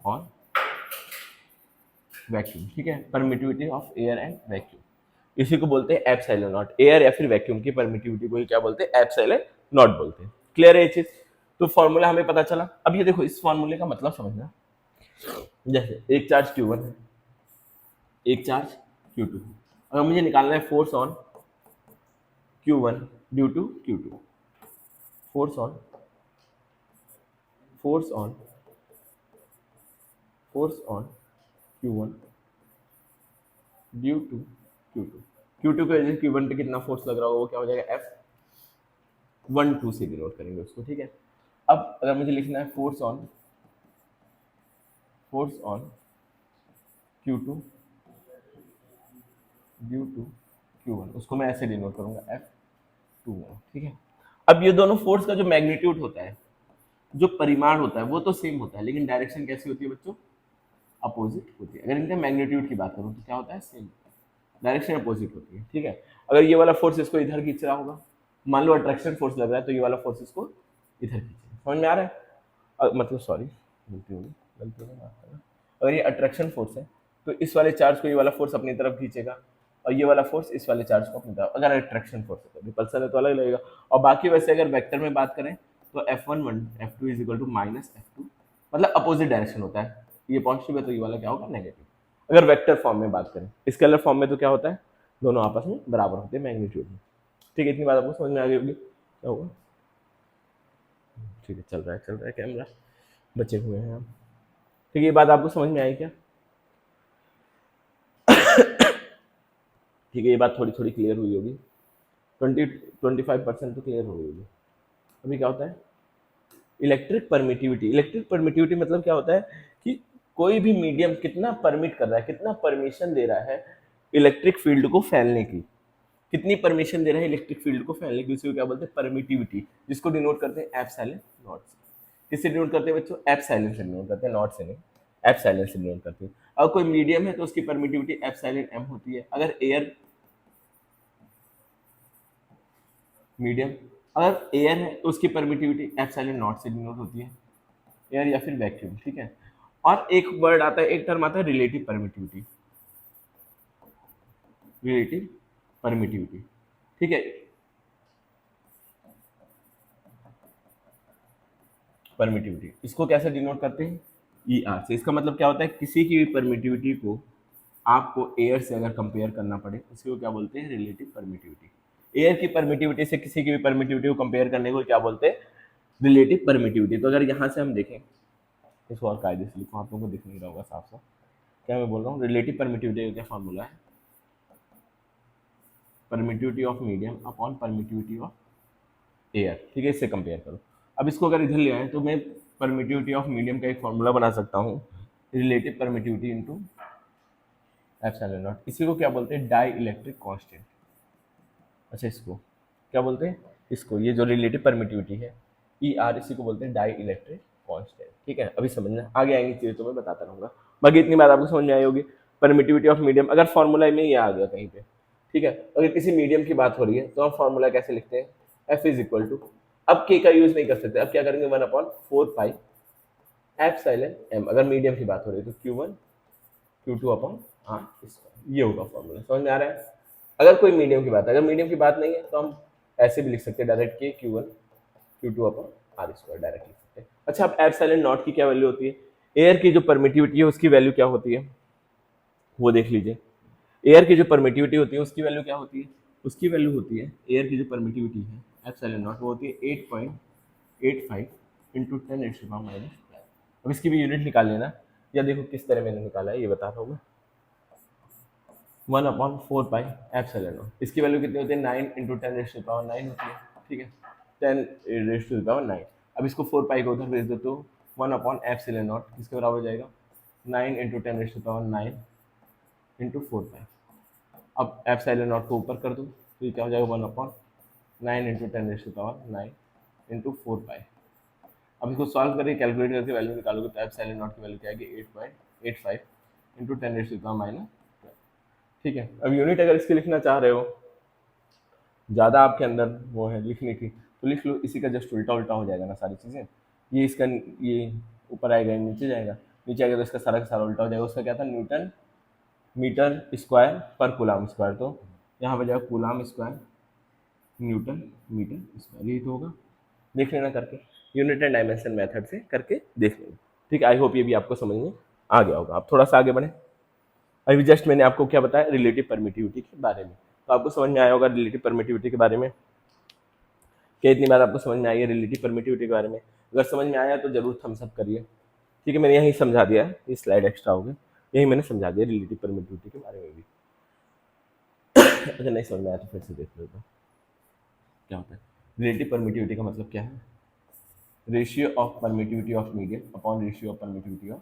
और वैक्यूम, ठीक है। Permittivity of air and vacuum, इसी को बोलते हैं एप्सिलॉन नॉट। एयर या फिर वैक्यूम की परमिटिविटी को ही क्या बोलते हैं? एप्सिलॉन नॉट बोलते हैं। क्लियर है ये चीज? तो फॉर्मूला हमें पता चला। अब ये देखो, इस फॉर्मूले का मतलब समझना। जैसे एक चार्ज Q1 है, एक चार्ज Q2 है। अगर मुझे निकालना है force on Q1 due to Q2, force on force on force on Q1 due to Q2। Q2 की वजह से Q1 पे कितना फोर्स लग रहा होगा, वो क्या हो जाएगा? F12 से डिनोट करेंगे उसको, ठीक है। अब अगर मुझे लिखना है force on force on Q2 due to Q1, उसको मैं ऐसे डिनोट करूंगा F21, ठीक है। अब ये दोनों फोर्स का जो मैग्नीट्यूड होता है, जो परिमाण होता है, वो तो सेम होता है, लेकिन डायरेक्शन कैसी होती है बच्चों? अपोजिट होती है। अगर इनके मैग्नीट्यूड की बात करूं तो क्या होता है? सेम। डायरेक्शन अपोजिट होती है, ठीक है। अगर ये वाला फोर्स इसको इधर खींच रहा होगा, मान लो अट्रैक्शन फोर्स लग रहा है, तो ये वाला फोर्स इसको इधर खींचेगा। समझ में आ रहा है? मतलब सॉरी, गलती होगी, गलती होगी, माफ करना। अगर ये अट्रैक्शन फोर्स है तो इस वाले चार्ज को ये वाला फोर्स अपनी तरफ खींचेगा, और ये वाला फोर्स इस वाले चार्ज को अपनी तरफ, अगर अट्रैक्शन फोर्स है। तो रिपल्सन है तो अलग लगेगा। और बाकी वैसे अगर वेक्टर में बात करें तो F1 F2 is equal to minus F2, मतलब अपोजिट डायरेक्शन होता है। ये पॉजिटिव है तो ये वाला क्या होगा? नेगेटिव। अगर वेक्टर फॉर्म में बात करें, स्केलर फॉर्म में तो क्या होता है? दोनों आपस में बराबर होते हैं मैग्नीट्यूड में। ठीक है, इतनी बात आपको समझ में आ गई होगी। क्या होगा? ठीक है, चल रहा है कैमरा, बचे हुए हैं हम। ठीक है, ये बात आपको समझ में आई क्या? ठीक है, ये बात थोड़ी थोड़ी क्लियर हुई होगी। 20-25% तो क्लियर हो गई होगी। अभी क्या होता है? Electric permittivity. इलेक्ट्रिक परमिटिविटी मतलब क्या होता है कि कोई भी मीडियम कितना परमिट कर रहा है, कितना परमिशन दे रहा है इलेक्ट्रिक फील्ड को फैलने की, कितनी परमिशन दे रहा है इलेक्ट्रिक फील्ड को फैलने की, उसी को क्या बोलते हैं? परमिटिविटी, जिसको डिनोट करते हैं एप्सिलॉन नॉट से। किससे डिनोट करते हैं बच्चों? एप्सिलॉन से डिनोट करते हैं, नॉट से नहीं, एप्सिलॉन से डिनोट करते हैं। अगर कोई मीडियम है तो उसकी परमिटिविटी एप्सिलॉन एम होती है। अगर एयर मीडियम, अगर एयर है तो उसकी परमिटिविटी एप्सिलॉन नॉट से डिनोट होती है, एयर या फिर वैक्यूम, ठीक है। और एक वर्ड आता है, एक टर्म आता है रिलेटिव परमिटिविटी। रिलेटिव परमिटिविटी, ठीक है। परमिटिविटी इसको कैसे डिनोट करते हैं? ई आर से। इसका मतलब क्या होता है? किसी की भी परमिटिविटी को आपको एयर से अगर कंपेयर करना पड़े, उसको क्या बोलते हैं? Relative permittivity. एयर की परमिटिविटी से किसी की भी परमिटिविटी को कंपेयर करने को क्या बोलते हैं? Relative permittivity. तो अगर यहाँ से हम देखें, इसको और कायदे से लिखो, आप लोगों को दिख नहीं रहा होगा साफ साफ क्या मैं बोल रहा हूँ। रिलेटिव परमिटिविटी का क्या फॉर्मूला है? Permittivity of medium upon permittivity of air, ठीक है। इससे कंपेयर करो। अब इसको अगर इधर ले आए तो मैं परमिटिविटी ऑफ मीडियम का एक फॉर्मूला बना सकता हूँ, relative permittivity into epsilon naught. इसी को क्या बोलते हैं? Dielectric constant. अच्छा, इसको क्या बोलते हैं? इसको, ये जो रिलेटिव परमिटिविटी है ई आर, इसी को बोलते हैं डाई इलेक्ट्रिक कांस्टेंट, ठीक है। अभी समझना, आगे आएंगी चीजें तो मैं बताता रहूंगा। बाकी इतनी बात आपको समझ में आई होगी। परमिटिविटी ऑफ मीडियम, अगर फॉर्मूला में ये आ गया कहीं पे, ठीक है, अगर किसी मीडियम की बात हो रही है तो हम फॉर्मूला कैसे लिखते हैं? एफ इज इक्वल टू, अब के का यूज नहीं कर सकते, अब क्या करेंगे? 1/4 पाई एप्सिलॉन एम। अगर मीडियम की बात हो रही है तो Q1 Q2 upon R square, ये होगा फॉर्मूला। समझ में आ रहा है? अगर कोई मीडियम की बात है, अगर मीडियम की बात नहीं है तो हम ऐसे भी लिख सकते हैं डायरेक्ट, के Q1 Q2 upon R square direct लिख सकते हैं। अच्छा, अब एप्सिलॉन नॉट की क्या वैल्यू होती है? एयर की जो परमिटिविटी है उसकी वैल्यू क्या होती है वो देख लीजिए। एयर की जो परमिटिविटी होती है उसकी वैल्यू क्या होती है? उसकी वैल्यू होती है, एयर की जो परमिटिविटी है एप्सिलॉन नॉट, वो होती है 8.85 इंटू 10⁻⁻²। अब इसकी भी यूनिट निकाल लेना, या देखो किस तरह मैंने निकाला है ये बता रहा हूँ मैं। 1/4 पाई एप्सिलॉन नॉट, इसकी वैल्यू कितनी होती है? 9 इंटू 10⁻⁹ होती है, ठीक है। 10⁻⁹ अब इसको 4 पाई को उधर भेज दो तो 1/एप्सिलॉन नॉट किसके बराबर हो जाएगा? 9 इंटू 10⁻⁹ इंटू 4 पाई। अब एप्सिलॉन नॉट को ऊपर कर दो तो ये क्या हो जाएगा? 1/9 इंटू 10⁻⁹ इंटू 4 पाई। अब इसको सॉल्व करके कैलकुलेट करके वैल्यू निकालोगे तो एप्सिलॉन नॉट की वैल्यू क्या आएगी? 8.85 इंटू 10⁻⁻², ठीक है। अब यूनिट अगर इसकी लिखना चाह रहे हो, ज़्यादा आपके अंदर वो है लिखने की, तो लिख लो, इसी का जस्ट उल्टा उल्टा हो जाएगा ना सारी चीज़ें। ये इसका, ये ऊपर आएगा, नीचे जाएगा, नीचे आएगा तो इसका सारा का सारा उल्टा हो जाएगा। उसका क्या था? न्यूटन मीटर स्क्वायर पर कूलाम स्क्वायर, तो यहाँ पे जाएगा coulomb square newton metre square, यही तो होगा। देख लेना करके, यूनिट एंड डायमेंशन मेथड से करके देख लेना, ठीक है। आई होप ये भी आपको समझ में आ गया होगा। आप थोड़ा सा आगे बढ़े। अभी जस्ट मैंने आपको क्या बताया? रिलेटिव परमिटिविटी के बारे में, तो आपको समझ में आया होगा रिलेटिव परमिटिविटी के बारे में। क्या इतनी बात आपको समझ में आई है रिलेटिव परमिटिविटी के बारे में? अगर समझ में आया तो जरूर थम्स अप करिए, ठीक है। मैंने यही समझा दिया है, ये स्लाइड एक्स्ट्रा हो गई, यही मैंने समझा दिया रिलेटिव परमिटिविटी के बारे में भी। अगर नहीं समझ में आया तो फिर से देख लो तो क्या होता है। रिलेटिव परमिटिविटी का मतलब क्या है? Ratio of permittivity of medium upon ratio of permittivity of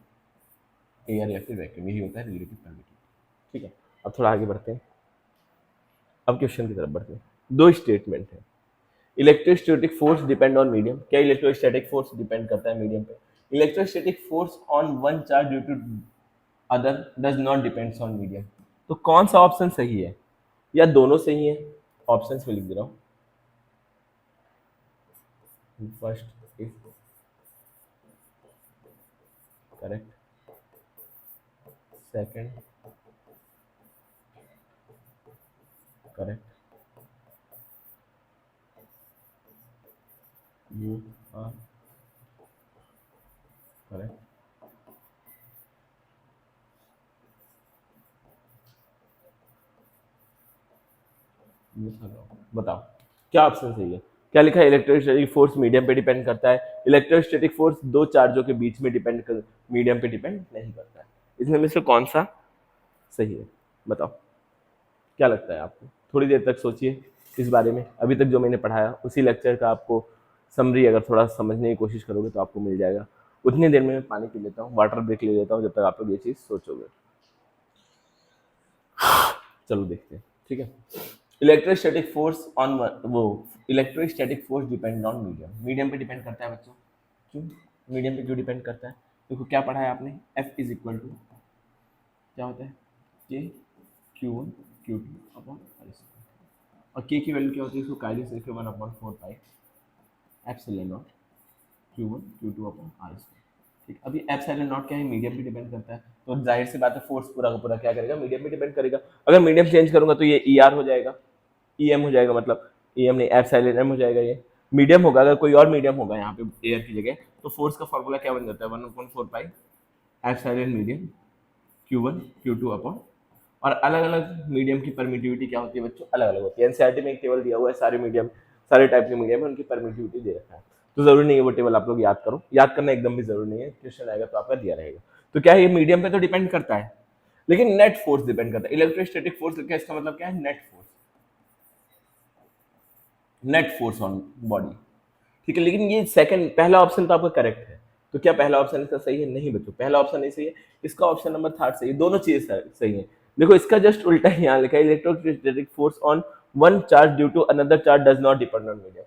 air या फिर वैक्यूम, यही होता है रिलेटिव परमिटिविटी। ठीक है, अब थोड़ा आगे बढ़ते हैं, अब क्वेश्चन की तरफ बढ़ते हैं। दो स्टेटमेंट है, electrostatic force depend on medium. क्या इलेक्ट्रोस्टैटिक फोर्स डिपेंड करता है मीडियम पे? Electrostatic force on one charge due to other does not depends on medium. तो कौन सा ऑप्शन सही है, या दोनों सही है? ऑप्शंस में लिख दे रहा हूँ। First is correct, second correct, you are correct, बताओ क्या ऑप्शन सही है? क्या लिखा है? इलेक्ट्रोस्टैटिक फोर्स मीडियम पे डिपेंड करता है। इलेक्ट्रोस्टैटिक फोर्स दो चार्जों के बीच में मीडियम पे डिपेंड नहीं करता है। इसमें में से कौन सा सही है, बताओ क्या लगता है आपको? थोड़ी देर तक सोचिए इस बारे में। अभी तक जो मैंने पढ़ाया उसी लेक्चर का आपको समरी अगर थोड़ा समझने की कोशिश करोगे तो आपको मिल जाएगा। उतनी देर में मैं पानी पी लेता हूँ, वाटर ब्रेक ले लेता हूँ, जब तक आप लोग ये चीज़ सोचोगे। चलो देखते हैं, ठीक है। इलेक्ट्रोस्टैटिक फोर्स ऑन वो electrostatic force depend on medium. Medium पे डिपेंड करता है बच्चों। क्यों मीडियम पे क्यों डिपेंड करता है? देखो क्या पढ़ा है आपने, F इज इक्वल टू क्या होता है, K Q1 Q2 upon R square. और K की वैल्यू क्या होती है, इसको कायदे से लिखे 1/4 pi epsilon not Q1 Q2 upon R square. ठीक, अभी एप्सिलॉन नॉट क्या है, मीडियम पे डिपेंड करता है, तो जाहिर सी बात है फोर्स पूरा का पूरा क्या करेगा, मीडियम पे डिपेंड करेगा। अगर मीडियम चेंज करूंगा तो ये ER हो जाएगा, EM हो जाएगा, मतलब EM नहीं एप्सिलॉन M हो जाएगा। ये मीडियम होगा, अगर कोई और मीडियम होगा यहाँ पे एयर की जगह, तो फोर्स का फॉर्मूला क्या बन जाता है, 1/4 pi epsilon medium Q1 Q2 upon. और अलग अलग मीडियम की परमिटिविटी क्या होती है बच्चों, अलग अलग होती है। एनसीईआरटी में एक टेबल दिया हुआ है, सारे मीडियम, सारे टाइप के मीडियम है, उनकी परमिटिविटी दे रखा है। तो जरूरी नहीं है वो टेबल आप लोग याद करो, याद करना एकदम भी जरूरी नहीं है, क्वेश्चन आएगा तो आपका दिया रहेगा। तो क्या है, ये मीडियम पे तो डिपेंड करता है, लेकिन नेट फोर्स डिपेंड करता है। इलेक्ट्रोस्टैटिक फोर्स क्या, इसका मतलब क्या है, net force, net force on body. ठीक है, लेकिन ये सेकंड पहला ऑप्शन तो आपका करेक्ट है। तो क्या पहला ऑप्शन इसका सही है? नहीं बच्चों, पहला ऑप्शन नहीं सही है, इसका ऑप्शन नंबर थर्ड सही है। दोनों चीजें सही है। देखो इसका जस्ट उल्टा है, यहाँ लिखा है electrostatic force on one charge due to another charge does not depend on medium.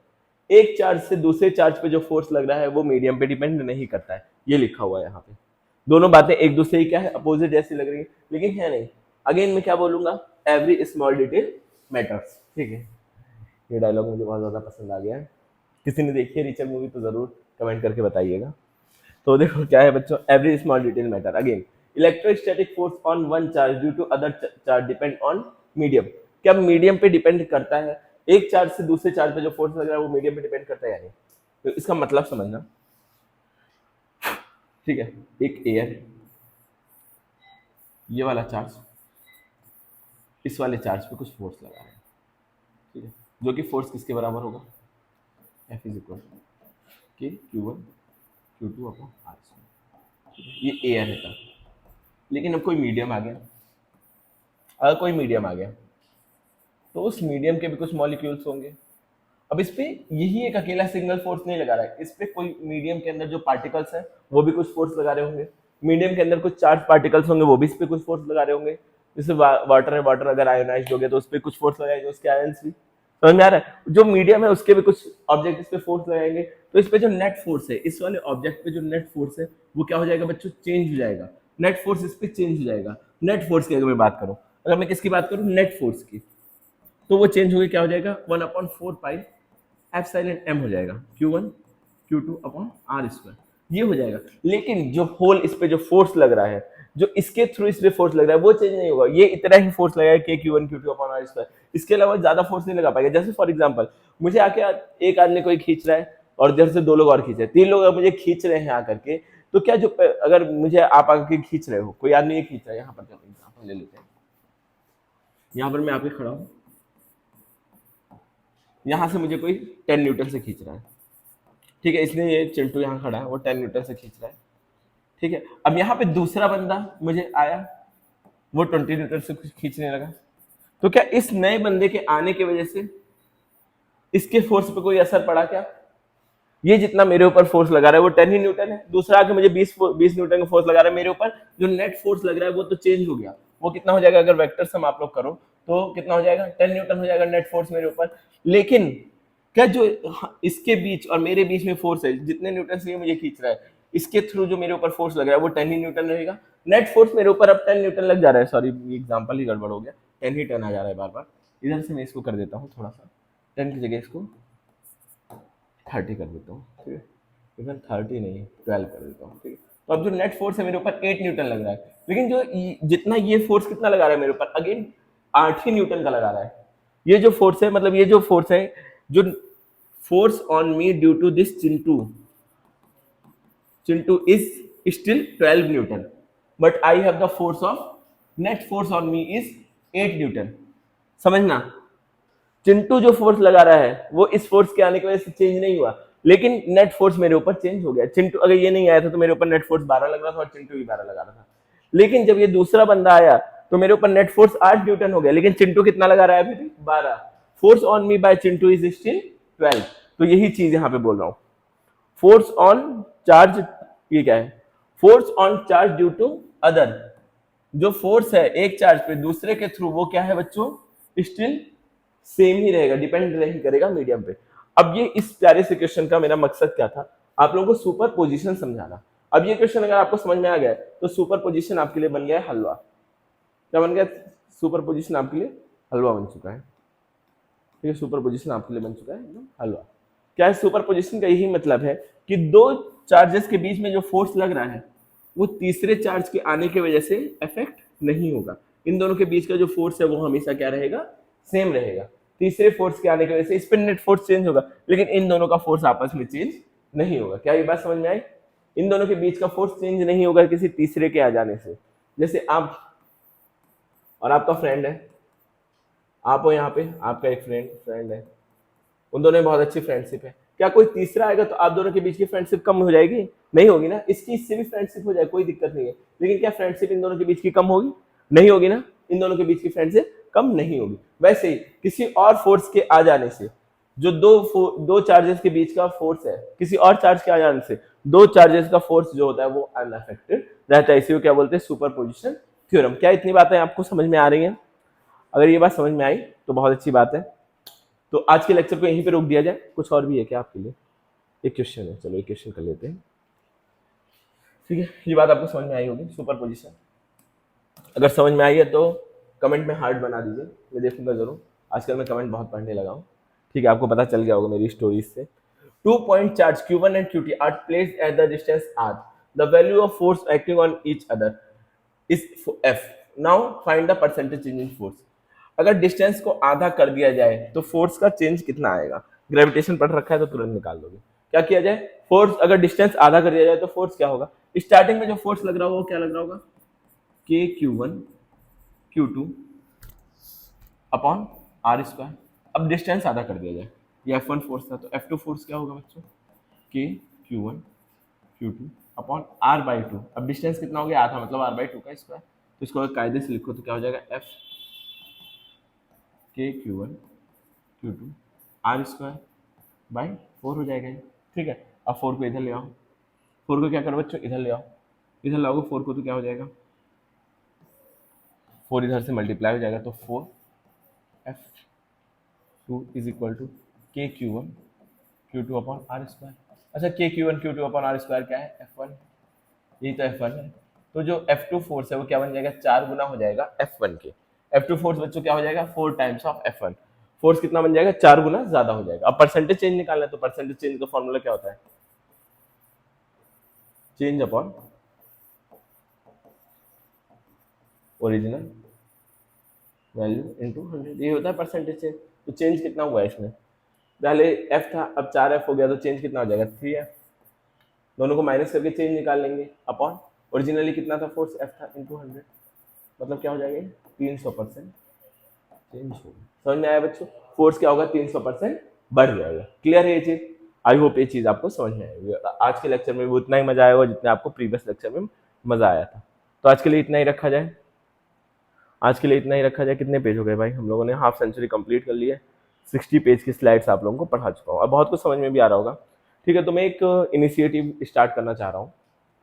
एक चार्ज से दूसरे चार्ज पे जो फोर्स लग रहा है वो मीडियम पे डिपेंड नहीं करता है, ये लिखा हुआ है यहाँ पे। दोनों बातें एक दूसरे की क्या है, अपोजिट जैसी लग रही है, लेकिन है नहीं। अगेन मैं क्या बोलूंगा, एवरी स्मॉल डिटेल मैटर्स। ठीक है, ये डायलॉग मुझे बहुत ज़्यादा पसंद आ गया है। किसी ने देखी है रिचर मूवी तो ज़रूर कमेंट करके बताइएगा। तो देखो क्या है बच्चों, every small detail matter. Again electrostatic force on one charge due to other charge depend on medium. क्या मीडियम पे डिपेंड करता है? एक चार्ज से दूसरे चार्ज पे जो फोर्स लग रहा है वो मीडियम पे डिपेंड करता है या नहीं? तो इसका मतलब समझना, ठीक है। एक एयर, ये वाला चार्ज इस वाले चार्ज पे कुछ फोर्स लगा है, ठीक है, जो कि फोर्स किसके बराबर होगा, F इज इक्वल के Q1 Q2 upon R square. ये एयर है था, लेकिन अब कोई मीडियम आ गया। अगर कोई मीडियम आ गया तो उस मीडियम के भी कुछ मॉलिक्यूल्स होंगे। अब इस पे यही एक अकेला सिंगल फोर्स नहीं लगा रहा है, इस पे कोई मीडियम के अंदर जो पार्टिकल्स हैं वो भी कुछ फोर्स लगा रहे होंगे। मीडियम के अंदर कुछ चार्ज पार्टिकल्स होंगे, वो भी इस पे कुछ फोर्स लगा रहे होंगे। जैसे वाटर है, वाटर अगर आयोनाइज्ड हो गया तो उस पर कुछ फोर्स लगाएंगे, उसके आयंस भी। समझ में आ रहा है? जो मीडियम है उसके भी कुछ ऑब्जेक्ट इस पे फोर्स लगाएंगे। तो इस पे जो नेट फोर्स है, इस वाले ऑब्जेक्ट पे जो नेट फोर्स है वो क्या हो जाएगा बच्चों, चेंज हो जाएगा। नेट फोर्स इस पे चेंज हो जाएगा। नेट फोर्स की अगर मैं बात करूं, अगर मैं किसकी बात करूं, नेट फोर्स की, तो वो चेंज हो गया, क्या हो जाएगा, 1/4 पाई एप्सिलॉन M हो जाएगा, Q1 Q2 upon R square, ये हो जाएगा। लेकिन जो होल इस पे जो फोर्स लग रहा है, जो इसके थ्रू इस पे फोर्स लग रहा है वो चेंज नहीं होगा। ये इतना ही फोर्स लगेगा के Q1 Q2 upon R square, इसके अलावा ज्यादा फोर्स नहीं लगा पाएगा। जैसे फॉर एग्जांपल मुझे आके एक आदमी कोई खींच रहा है और इधर से दो लोग और खींच रहे हैं, तीन लोग मुझे खींच रहे हैं आकर के, तो क्या जो अगर मुझे आप आकर खींच रहे हो, कोई आदमी ये खींच रहा है, यहाँ पर एग्जाम्पल ले लेते हैं, यहाँ पर मैं आके खड़ा हूँ, यहाँ से मुझे कोई 10 न्यूटन से खींच रहा है, ठीक है, इसलिए ये चिंटू यहाँ खड़ा है, वो 10 न्यूटन से खींच रहा है, ठीक है। अब यहाँ पे दूसरा बंदा मुझे आया, वो 20 न्यूटन से खींचने लगा, तो क्या इस नए बंदे के आने की वजह से इसके फोर्स पे कोई असर पड़ा क्या? ये जितना मेरे ऊपर फोर्स लगा रहा है वो 10 ही न्यूटन है, दूसरा आके मुझे 20 न्यूटन का फोर्स लगा रहा है मेरे ऊपर, जो नेट फोर्स लग रहा है वो तो चेंज हो गया, वो कितना हो जाएगा, अगर वेक्टर सम आप लोग करो तो कितना हो जाएगा, 10 न्यूटन हो जाएगा नेट फोर्स मेरे ऊपर। लेकिन क्या जो इसके बीच और मेरे बीच में फोर्स है, जितने न्यूटन से ये मुझे खींच रहा है, इसके थ्रू जो मेरे ऊपर फोर्स लग रहा है वो 10 ही न्यूटन रहेगा। नेट फोर्स मेरे ऊपर अब 10 न्यूटन लग जा रहा है, सॉरी एग्जांपल ही गड़बड़ हो गया, 10 ही 10 आ जा रहा है बार बार। इधर से मैं इसको कर देता हूँ थोड़ा सा, 10 की जगह इसको 30 कर देता हूँ, ठीक है, इवन 30 नहीं 12 कर देता हूँ, ठीक है। तो अब जो नेट फोर्स है मेरे ऊपर 8 न्यूटन लग रहा है, लेकिन जो जितना ये फोर्स कितना लगा रहा है मेरे ऊपर, अगेन 8 ही न्यूटन का लगा रहा है। ये जो फोर्स है, मतलब ये जो फोर्स है, जो force on me due to this Chintu is still 12 Newton, but I have the force of net force on me is 8 Newton। समझना, चिंटू जो फोर्स लगा रहा है वो इस फोर्स के आने की वजह से चेंज नहीं हुआ, लेकिन नेट फोर्स मेरे ऊपर चेंज हो गया। चिंटू अगर ये नहीं आया था तो मेरे ऊपर नेट फोर्स 12 लग रहा था और चिंटू भी 12 लगा रहा था, लेकिन जब ये दूसरा बंदा आया तो मेरे ऊपर नेट फोर्स 8 न्यूटन हो गया, लेकिन चिंटू कितना लगा रहा है अभी भी 12। Force on me by Chintu is still 12। तो यही चीज यहां पे बोल रहा हूं, फोर्स ऑन चार्ज, ये क्या है, force on charge due to other. जो फोर्स है एक चार्ज पे दूसरे के थ्रू, वो क्या है बच्चों, स्टिल सेम ही रहेगा, डिपेंड नहीं करेगा मीडियम पे। अब ये इस प्यारे से क्वेश्चन का मेरा मकसद क्या था, आप लोगों को सुपर पोजिशन समझाना। अब ये क्वेश्चन अगर आपको समझ में आ गया तो सुपर पोजिशन आपके लिए बन गया है हलवा। क्या बन गया, सुपर पोजिशन आपके लिए हलवा बन चुका है, ठीक है, सुपर पोजिशन आपके लिए बन चुका है एकदम हलवा। क्या है सुपर पोजिशन का, यही मतलब है कि दो चार्जेस के बीच में जो फोर्स लग रहा है वो तीसरे चार्ज के आने की वजह से इफेक्ट नहीं होगा। इन दोनों के बीच का जो फोर्स है वो हमेशा क्या रहेगा, सेम रहेगा। तीसरे फोर्स के आने की वजह से इस पर नेट फोर्स चेंज होगा, लेकिन इन दोनों का फोर्स आपस में चेंज नहीं होगा। क्या ये बात समझ में आई, इन दोनों के बीच का फोर्स चेंज नहीं होगा किसी तीसरे के आ जाने से। जैसे आप और आपका फ्रेंड है, आप हो यहाँ पे, आपका एक फ्रेंड है, उन दोनों में बहुत अच्छी फ्रेंडशिप है, क्या कोई तीसरा आएगा तो आप दोनों के बीच की फ्रेंडशिप कम हो जाएगी, नहीं होगी ना। इसकी इससे भी फ्रेंडशिप हो जाए कोई दिक्कत नहीं है, लेकिन क्या फ्रेंडशिप इन दोनों के बीच की कम होगी, नहीं होगी ना, इन दोनों के बीच की फ्रेंडशिप कम नहीं होगी। वैसे ही किसी और फोर्स के आ जाने से, जो दो चार्जेस के बीच का फोर्स है, किसी और चार्ज के आ जाने से दो चार्जेस का फोर्स जो होता है वो अनअफेक्टेड रहता है। इसी को क्या बोलते हैं, सुपरपोजिशन थ्योरम। क्या इतनी बातें आपको समझ में आ रही हैं? अगर ये बात समझ में आई तो बहुत अच्छी बात है। तो आज के लेक्चर को यहीं पे रोक दिया जाए, कुछ और भी है क्या आपके लिए? एक क्वेश्चन है, चलो एक क्वेश्चन कर लेते हैं, ठीक है। ये बात आपको समझ में आई होगी, सुपर पोजिशन। अगर समझ में आई है तो कमेंट में हार्ट बना दीजिए, मैं देखूंगा जरूर। आजकल मैं कमेंट बहुत पढ़ने लगा हूँ, ठीक है, आपको पता चल गया होगा मेरी स्टोरीज से। 2 point charge Q1 and Q2 are placed at the distance r. The value of force acting on each other is F. Now find the percentage change in force. अगर डिस्टेंस को आधा कर दिया जाए तो फोर्स का change कितना आएगा? ग्रेविटेशन पढ़ रखा है तो तुरंत निकाल दोगे। क्या किया जाए, फोर्स अगर डिस्टेंस आधा कर दिया जाए तो फोर्स क्या होगा? स्टार्टिंग में जो फोर्स लग रहा होगा वो क्या लग रहा होगा, के Q1 Q2 upon R square. अब डिस्टेंस आधा कर दिया जाए, ये F1 फोर्स था तो F2 फोर्स क्या होगा बच्चों, के Q1 Q2 upon R by 2। अब डिस्टेंस कितना हो गया, आधा, मतलब R बाई 2 का स्क्वायर। तो इसको अगर कायदे से लिखो तो क्या हो जाएगा, F के Q1 Q2 R square by 4 हो जाएगा, ठीक है। अब 4 को इधर ले आओ, 4 को क्या करो बच्चों, इधर ले आओ, इधर लाओगे 4 को तो क्या हो जाएगा, 4 इधर से मल्टीप्लाई हो जाएगा तो 4 F2 इज इक्वल टू के Q1 Q2 upon R square. अच्छा, के Q1 Q2 upon R square क्या है, F1, यही तो F1 है। तो जो F2 फोर्स है वो क्या बन जाएगा, 4 गुना हो जाएगा F1 के। F2 फोर्स बच्चों क्या हो जाएगा, 4 टाइम्स ऑफ F1। फोर्स कितना बन जाएगा, 4 गुना ज्यादा हो जाएगा। अब परसेंटेज चेंज निकालना है तो परसेंटेज चेंज का फॉर्मूला क्या होता है, change upon original value into 100, ये होता है परसेंटेज चेंज। तो चेंज कितना हुआ है इसमें, पहले F था अब 4F हो गया तो चेंज कितना हो जाएगा, 3F। दोनों को माइनस करके चेंज निकाल लेंगे अपॉन ओरिजिनली कितना था, फोर्स F था इनटू 100, मतलब क्या हो जाएगा 300% चेंज होगा। समझ में आया बच्चों, फोर्स क्या होगा, 300% बढ़ जाएगा। क्लियर है ये चीज? आई होप ये चीज आपको समझ में आएगी। आज के लेक्चर में भी उतना ही मजा आएगा जितना आपको प्रीवियस लेक्चर में मजा आया था। तो आज के लिए इतना ही रखा जाए, आज के लिए इतना ही रखा जाए। कितने पेज हो गए भाई, हम लोगों ने हाफ सेंचुरी कंप्लीट कर ली है। 60 पेज की स्लाइड्स आप लोगों को पढ़ा चुका हूँ, अब बहुत कुछ समझ में भी आ रहा होगा। ठीक है, तो मैं एक इनिशिएटिव स्टार्ट करना चाह रहा हूँ।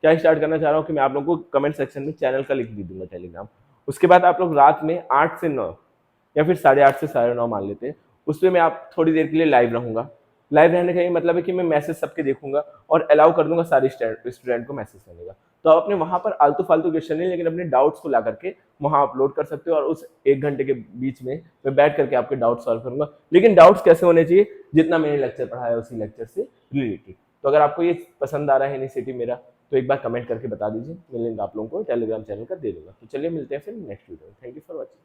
क्या स्टार्ट करना चाह रहा हूँ कि मैं आप लोगों को कमेंट सेक्शन में चैनल का लिंक दे दूंगा टेलीग्राम। उसके बाद आप लोग रात में 8 से 9 या फिर 8:30 से 9:30 मान लेते हैं, उसमें मैं आप थोड़ी देर के लिए लाइव रहूंगा। लाइव रहने का ये मतलब है कि मैं मैसेज सबके देखूंगा और अलाउ कर दूंगा सारे स्टूडेंट को मैसेज करने का। तो आप अपने वहां पर आलतू फालतू क्वेश्चन नहीं, लेकिन अपने डाउट्स को ला करके वहां अपलोड कर सकते हो, और उस 1 घंटे के बीच में मैं बैठ करके आपके डाउट सॉल्व करूंगा। लेकिन डाउट्स कैसे होने चाहिए, जितना मैंने लेक्चर पढ़ाया है उसी लेक्चर से रिलेटेड। तो अगर आपको ये पसंद आ रहा है इनिशिएटिव मेरा, तो एक बार कमेंट करके बता दीजिए, मैं लिंक आप लोगों को टेलीग्राम चैनल का दे दूंगा। तो चलिए मिलते हैं फिर नेक्स्ट वीडियो में। Thank you for watching.